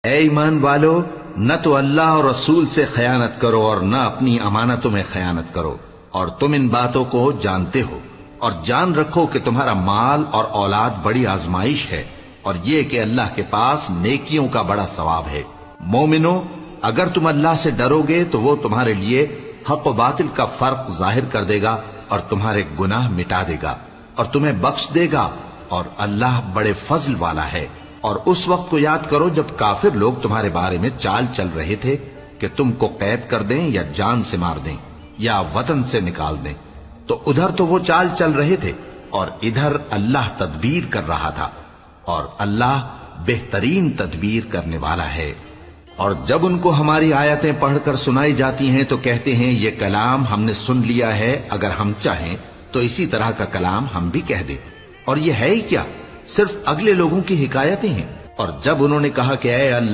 اے ایمان والو، نہ تو اللہ اور رسول سے خیانت کرو اور نہ اپنی امانتوں میں خیانت کرو، اور تم ان باتوں کو جانتے ہو، اور جان رکھو کہ تمہارا مال اور اولاد بڑی آزمائش ہے، اور یہ کہ اللہ کے پاس نیکیوں کا بڑا ثواب ہے۔ مومنو، اگر تم اللہ سے ڈرو گے تو وہ تمہارے لیے حق و باطل کا فرق ظاہر کر دے گا اور تمہارے گناہ مٹا دے گا اور تمہیں بخش دے گا، اور اللہ بڑے فضل والا ہے۔ اور اس وقت کو یاد کرو جب کافر لوگ تمہارے بارے میں چال چل رہے تھے کہ تم کو قید کر دیں یا جان سے مار دیں یا وطن سے نکال دیں، تو ادھر تو وہ چال چل رہے تھے اور ادھر اللہ تدبیر کر رہا تھا، اور اللہ بہترین تدبیر کرنے والا ہے۔ اور جب ان کو ہماری آیتیں پڑھ کر سنائی جاتی ہیں تو کہتے ہیں یہ کلام ہم نے سن لیا ہے، اگر ہم چاہیں تو اسی طرح کا کلام ہم بھی کہہ دیں، اور یہ ہے ہی کیا، صرف اگلے لوگوں کی حکایتیں ہیں۔ اور جب انہوں نے کہا کہ اے اللہ